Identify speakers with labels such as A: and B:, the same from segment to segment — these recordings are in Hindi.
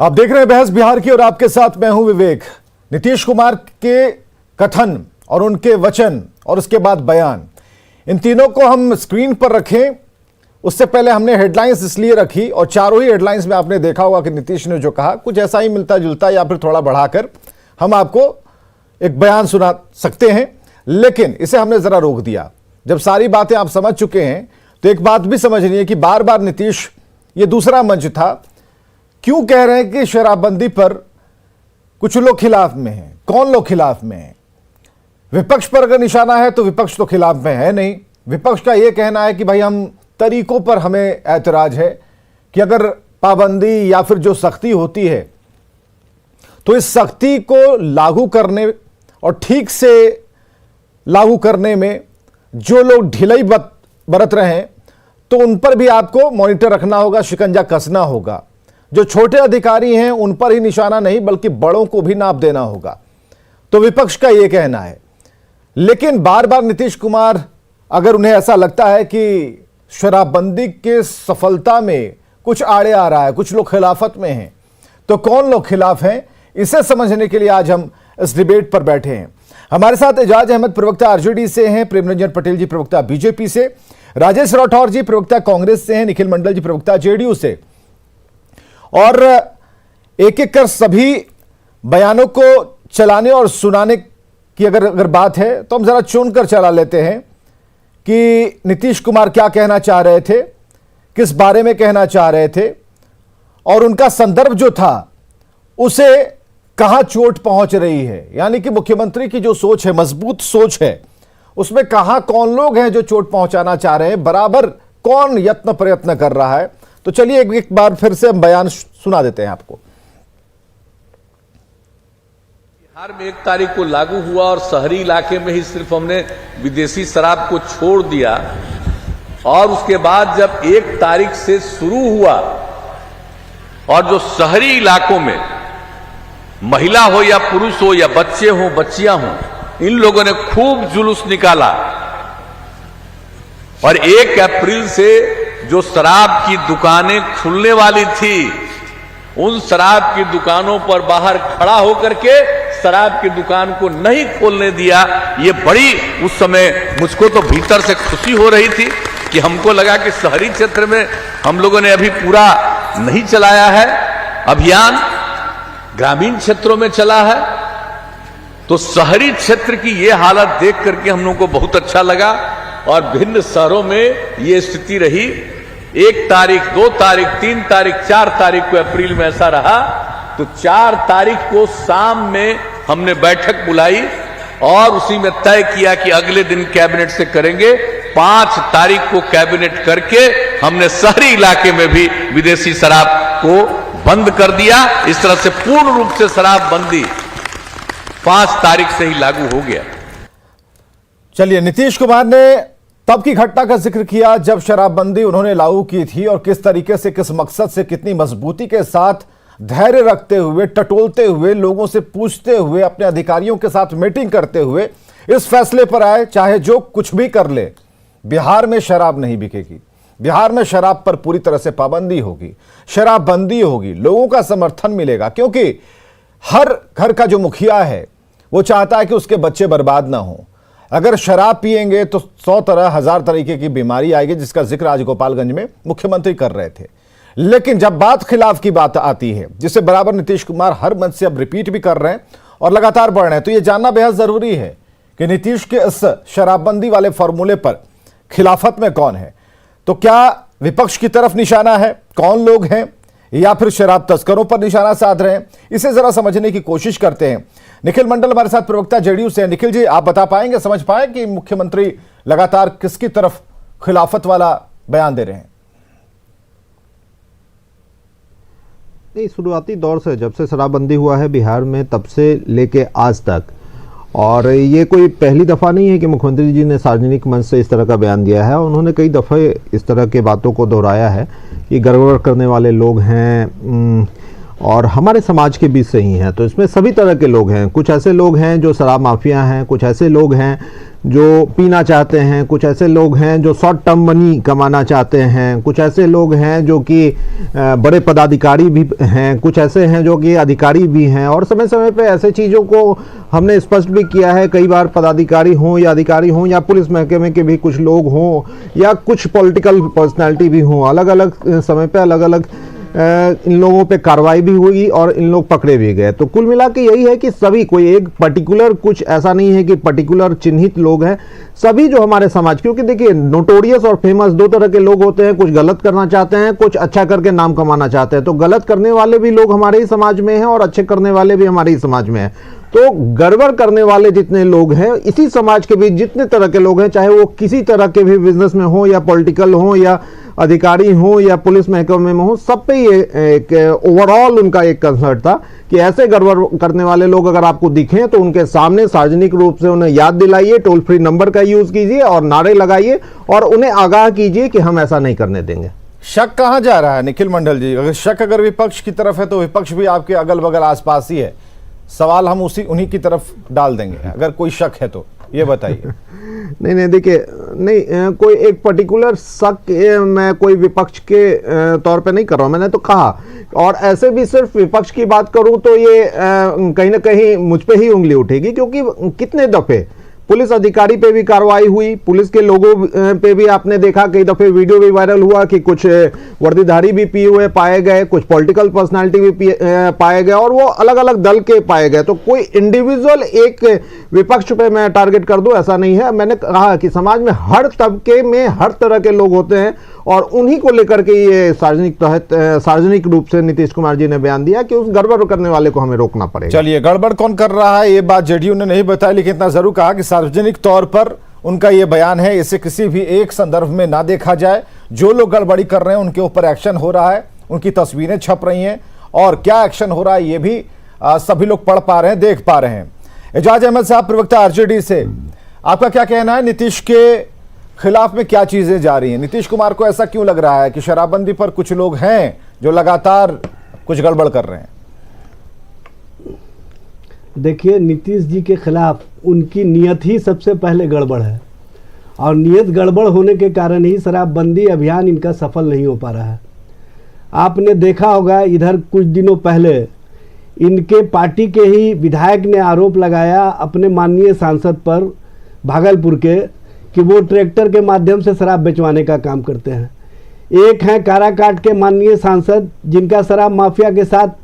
A: आप देख रहे हैं बहस बिहार की और आपके साथ मैं हूं विवेक। नीतीश कुमार के कथन और उनके वचन और उसके बाद बयान, इन तीनों को हम स्क्रीन पर रखें। उससे पहले हमने हेडलाइंस इसलिए रखी और चारों ही हेडलाइंस में आपने देखा होगा कि नीतीश ने जो कहा कुछ ऐसा ही मिलता जुलता या फिर थोड़ा बढ़ाकर हम आपको एक बयान सुना सकते हैं, लेकिन इसे हमने जरा रोक दिया। जब सारी बातें आप समझ चुके हैं तो एक बात भी समझनी है कि बार बार नीतीश, ये दूसरा मंच था, क्यों कह रहे हैं कि शराबबंदी पर कुछ लोग खिलाफ में हैं। कौन लोग खिलाफ में हैं? विपक्ष पर अगर निशाना है तो विपक्ष तो खिलाफ में है नहीं। विपक्ष का यह कहना है कि भाई हम तरीकों पर हमें ऐतराज है कि अगर पाबंदी या फिर जो सख्ती होती है तो इस सख्ती को लागू करने और ठीक से लागू करने में जो लोग ढिलाई बरत रहे हैं तो उन पर भी आपको मॉनिटर रखना होगा, शिकंजा कसना होगा। जो छोटे अधिकारी हैं उन पर ही निशाना नहीं बल्कि बड़ों को भी नाप देना होगा। तो विपक्ष का यह कहना है। लेकिन बार बार नीतीश कुमार, अगर उन्हें ऐसा लगता है कि शराबबंदी के सफलता में कुछ आड़े आ रहा है, कुछ लोग खिलाफत में हैं, तो कौन लोग खिलाफ हैं, इसे समझने के लिए आज हम इस डिबेट पर बैठे हैं। हमारे साथ एजाज अहमद प्रवक्ता आरजेडी से हैं, प्रेम रंजन पटेल जी प्रवक्ता बीजेपी से, राजेश राठौर जी प्रवक्ता कांग्रेस से हैं, निखिल मंडल जी प्रवक्ता जेडीयू से। और एक एक कर सभी बयानों को चलाने और सुनाने की अगर बात है तो हम जरा चुनकर चला लेते हैं कि नीतीश कुमार क्या कहना चाह रहे थे, किस बारे में कहना चाह रहे थे और उनका संदर्भ जो था उसे कहां चोट पहुंच रही है। यानी कि मुख्यमंत्री की जो सोच है, मजबूत सोच है, उसमें कहां कौन लोग हैं जो चोट पहुंचाना चाह रहे हैं, बराबर कौन यत्न प्रयत्न कर रहा है। तो चलिए एक बार फिर से हम बयान सुना देते हैं आपको।
B: बिहार में 1 तारीख को लागू हुआ और शहरी इलाके में ही सिर्फ हमने विदेशी शराब को छोड़ दिया और उसके बाद जब 1 तारीख से शुरू हुआ और जो शहरी इलाकों में महिला हो या पुरुष हो या बच्चे हो बच्चियां हो, इन लोगों ने खूब जुलूस निकाला और 1 अप्रैल से जो शराब की दुकानें खुलने वाली थी उन शराब की दुकानों पर बाहर खड़ा होकर के शराब की दुकान को नहीं खोलने दिया। ये बड़ी उस समय मुझको तो भीतर से खुशी हो रही थी कि हमको लगा कि शहरी क्षेत्र में हम लोगों ने अभी पूरा नहीं चलाया है अभियान, ग्रामीण क्षेत्रों में चला है। तो शहरी क्षेत्र की ये हालत देख करके हम लोगों को बहुत अच्छा लगा और भिन्न शहरों में ये स्थिति रही। 1 तारीख, 2 तारीख, 3 तारीख, 4 तारीख को अप्रैल में ऐसा रहा। तो 4 तारीख को शाम में हमने बैठक बुलाई और उसी में तय किया कि अगले दिन कैबिनेट से करेंगे। 5 तारीख को कैबिनेट करके हमने शहरी इलाके में भी विदेशी शराब को बंद कर दिया। इस तरह से पूर्ण रूप से शराब बंदी 5 तारीख से ही लागू हो गया।
A: चलिए, नीतीश कुमार ने तब की घटना का जिक्र किया जब शराबबंदी उन्होंने लागू की थी और किस तरीके से, किस मकसद से, कितनी मजबूती के साथ, धैर्य रखते हुए, टटोलते हुए, लोगों से पूछते हुए, अपने अधिकारियों के साथ मीटिंग करते हुए इस फैसले पर आए चाहे जो कुछ भी कर ले, बिहार में शराब नहीं बिकेगी, बिहार में शराब पर पूरी तरह से पाबंदी होगी, शराबबंदी होगी, लोगों का समर्थन मिलेगा। क्योंकि हर घर का जो मुखिया है वो चाहता है कि उसके बच्चे बर्बाद ना हो। अगर शराब पिएंगे तो 100 तरह, 1000 तरीके की बीमारी आएगी, जिसका जिक्र आज गोपालगंज में मुख्यमंत्री कर रहे थे। लेकिन जब बात खिलाफ की बात आती है, जिसे बराबर नीतीश कुमार हर मंच से अब रिपीट भी कर रहे हैं और लगातार बढ़ रहे हैं, तो यह जानना बेहद जरूरी है कि नीतीश के इस शराबबंदी वाले फॉर्मूले पर खिलाफत में कौन है। तो क्या विपक्ष की तरफ निशाना है, कौन लोग हैं, या फिर शराब तस्करों पर निशाना साध रहे हैं, इसे जरा समझने की कोशिश करते हैं। निखिल मंडल हमारे साथ प्रवक्ता जेडीयू से। निखिल जी, आप बता पाएंगे, समझ पाए कि मुख्यमंत्री लगातार किसकी तरफ खिलाफत वाला बयान दे रहे हैं?
C: नहीं, शुरुआती दौर से जब से शराबबंदी हुआ है बिहार में तब से लेके आज तक, और ये कोई पहली दफ़ा नहीं है कि मुख्यमंत्री जी ने सार्वजनिक मंच से इस तरह का बयान दिया है। उन्होंने कई दफ़े इस तरह के बातों को दोहराया है कि गड़बड़ करने वाले लोग हैं और हमारे समाज के बीच से ही हैं। तो इसमें सभी तरह के लोग हैं। कुछ ऐसे लोग हैं जो शराब माफिया हैं, कुछ ऐसे लोग हैं जो पीना चाहते हैं, कुछ ऐसे लोग हैं जो शॉर्ट टर्म मनी कमाना चाहते हैं, कुछ ऐसे लोग हैं जो कि बड़े पदाधिकारी भी हैं, कुछ ऐसे हैं जो कि अधिकारी भी हैं। और समय समय पे ऐसे चीज़ों को हमने स्पष्ट भी किया है, कई बार पदाधिकारी हों या अधिकारी हों या पुलिस महकमे के भी कुछ लोग हों या कुछ पॉलिटिकल पर्सनालिटी भी हों, अलग अलग समय पे अलग अलग इन लोगों पे कार्रवाई भी हुई और इन लोग पकड़े भी गए। तो कुल मिला के यही है कि सभी, कोई एक पर्टिकुलर कुछ ऐसा नहीं है कि पर्टिकुलर चिन्हित लोग हैं, सभी जो हमारे समाज, क्योंकि देखिए नोटोरियस और फेमस दो तरह के लोग होते हैं, कुछ गलत करना चाहते हैं, कुछ अच्छा करके नाम कमाना चाहते हैं। तो गलत करने वाले भी लोग हमारे ही समाज में हैं और अच्छे करने वाले भी हमारे ही समाज में हैं। तो गड़बड़ करने वाले जितने लोग हैं, इसी समाज के बीच जितने तरह के लोग हैं, चाहे वो किसी तरह के भी बिजनेस में हो या पॉलिटिकल हो या अधिकारी हो या पुलिस महकमे में हो, सब पे ये एक ओवरऑल उनका एक कंसर्न था कि ऐसे गड़बड़ करने वाले लोग अगर आपको दिखें तो उनके सामने सार्वजनिक रूप से उन्हें याद दिलाइए, टोल फ्री नंबर का यूज कीजिए और नारे लगाइए और उन्हें आगाह कीजिए कि हम ऐसा नहीं करने देंगे।
A: शक कहां जा रहा है निखिल मंडल जी? अगर शक अगर विपक्ष की तरफ है तो विपक्ष भी आपके अगल बगल आसपास ही है, सवाल हम उन्हीं की तरफ डाल देंगे अगर कोई शक है तो ये बताइए।
C: नहीं देखिए, नहीं कोई एक पर्टिकुलर शक मैं कोई विपक्ष के तौर पे नहीं कर रहा हूं, मैंने तो कहा। और ऐसे भी सिर्फ विपक्ष की बात करूं तो ये कहीं ना कहीं मुझ पे ही उंगली उठेगी, क्योंकि कितने दफे पुलिस अधिकारी पे भी कार्रवाई हुई, पुलिस के लोगों पे भी आपने देखा, कई दफे वीडियो भी वायरल हुआ कि कुछ वर्दीधारी भी पिए हुए पाए गए, कुछ पॉलिटिकल पर्सनालिटी भी पाए गए और वो अलग अलग दल के पाए गए। तो कोई इंडिविजुअल एक विपक्ष पे मैं टारगेट कर दूं ऐसा नहीं है। मैंने कहा कि समाज में हर तबके में हर तरह के लोग होते हैं और उन्हीं को लेकर के ये सार्वजनिक रूप से नीतीश कुमार जी ने बयान दिया कि उस गड़बड़ करने वाले को हमें रोकना पड़ेगा।
A: चलिए, गड़बड़ कौन कर रहा है ये बात जेडीयू ने नहीं बताया, लेकिन इतना जरूर कहा कि सार्वजनिक तौर पर उनका ये बयान है, इसे किसी भी एक संदर्भ में ना देखा जाए। जो लोग गड़बड़ी कर रहे हैं उनके ऊपर एक्शन हो रहा है, उनकी तस्वीरें छप रही हैं और क्या एक्शन हो रहा है ये भी सभी लोग पढ़ पा रहे हैं, देख पा रहे हैं। एजाज अहमद साहब, प्रवक्ता आरजेडी से, आपका क्या कहना है? नीतीश के खिलाफ में क्या चीजें जा रही हैं? नीतीश कुमार को ऐसा क्यों लग रहा है कि शराबबंदी पर कुछ लोग हैं जो लगातार कुछ गड़बड़ कर रहे हैं?
D: देखिए, नीतीश जी के खिलाफ उनकी नीयत ही सबसे पहले गड़बड़ है और नीयत गड़बड़ होने के कारण ही शराबबंदी अभियान इनका सफल नहीं हो पा रहा है। आपने देखा होगा, इधर कुछ दिनों पहले इनके पार्टी के ही विधायक ने आरोप लगाया अपने माननीय सांसद पर भागलपुर के कि वो ट्रैक्टर के माध्यम से शराब बेचवाने का काम करते हैं। एक हैं काराकाट के माननीय सांसद जिनका शराब माफिया के साथ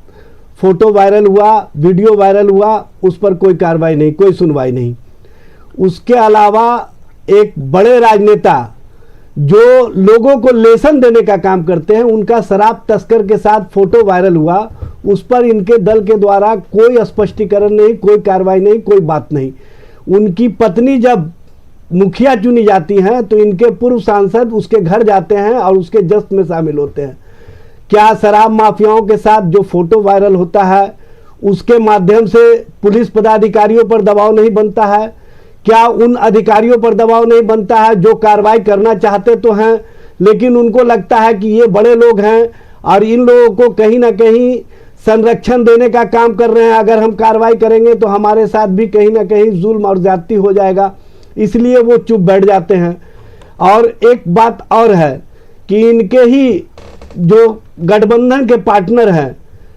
D: फोटो वायरल हुआ, वीडियो वायरल हुआ, उस पर कोई कार्रवाई नहीं, कोई सुनवाई नहीं। उसके अलावा एक बड़े राजनेता जो लोगों को लेसन देने का काम करते हैं, उनका शराब तस्कर के साथ फोटो वायरल हुआ, उस पर इनके दल के द्वारा कोई स्पष्टीकरण नहीं, कोई कार्रवाई नहीं, कोई बात नहीं। उनकी पत्नी जब मुखिया चुनी जाती हैं तो इनके पूर्व सांसद उसके घर जाते हैं और उसके जश्न में शामिल होते हैं। क्या शराब माफियाओं के साथ जो फोटो वायरल होता है उसके माध्यम से पुलिस पदाधिकारियों पर दबाव नहीं बनता है? क्या उन अधिकारियों पर दबाव नहीं बनता है जो कार्रवाई करना चाहते तो हैं लेकिन उनको लगता है कि ये बड़े लोग हैं और इन लोगों को कहीं ना कहीं संरक्षण देने का काम कर रहे हैं, अगर हम कार्रवाई करेंगे तो हमारे साथ भी कहीं ना कहीं जुल्म और ज्यादती हो जाएगा, इसलिए वो चुप बैठ जाते हैं। और एक बात और है कि इनके ही जो गठबंधन के पार्टनर हैं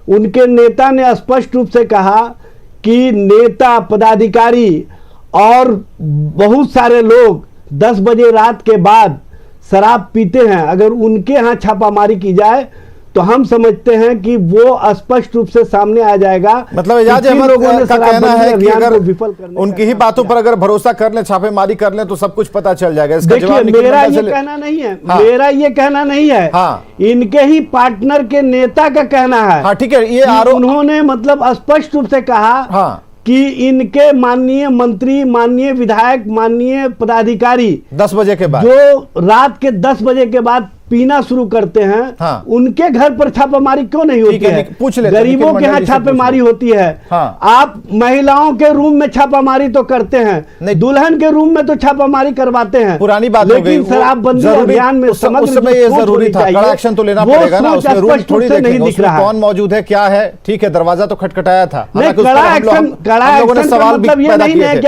D: उनके नेता ने स्पष्ट रूप से कहा कि नेता, पदाधिकारी और बहुत सारे लोग 10 बजे रात के बाद शराब पीते हैं। अगर उनके यहाँ छापामारी की जाए तो हम समझते हैं कि वो स्पष्ट रूप से सामने आ जाएगा।
A: मतलब एजाज अहमद का कहना है कि अगर उनकी ही बातों पर अगर भरोसा कर लें, छापेमारी कर लें तो सब कुछ पता चल जाएगा। इसका जवाब
D: मेरा ये कहना नहीं है, मेरा ये कहना नहीं है, इनके ही पार्टनर के नेता का कहना है।
A: हाँ ठीक है, ये आरोप
D: उन्होंने मतलब स्पष्ट रूप से कहा कि इनके माननीय मंत्री, माननीय विधायक, माननीय पदाधिकारी
A: 10 बजे के बाद,
D: जो रात के 10 बजे के बाद पीना शुरू करते हैं,
A: हाँ।
D: उनके घर पर छापेमारी क्यों नहीं होती है?
A: पूछ लेते,
D: गरीबों के यहाँ छापेमारी होती है।
A: हाँ।
D: आप महिलाओं के रूम में छापामारी तो करते हैं, दुल्हन के रूम में तो छापामारी करवाते हैं।
A: पुरानी बात हो गई,
D: लेकिन शराबबंदी अभियान में
A: उस समय ये जरूरी था, कड़ा एक्शन तो लेना पड़ेगा ना, उसमें रूल थोड़ी देखेंगे, उसमें कौन मौजूद है क्या है। ठीक है, दरवाजा तो खटखटाया था,
D: कड़ा एक्शन
A: सवाल भी
D: मतलब ये
A: पैदा
D: नहीं
A: किए
D: है
A: थे।
D: कि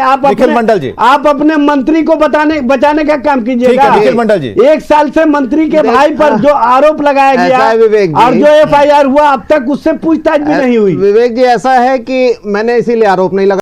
D: आप अपने मंत्री को बचाने का काम कीजिएगा।
A: निखिल मंडल जी,
D: 1 साल से मंत्री के भाई पर जो आरोप लगाया गया और जो FIR हुआ अब तक उससे पूछताछ भी नहीं हुई।
C: विवेक जी, ऐसा है कि मैंने इसीलिए आरोप नहीं लगा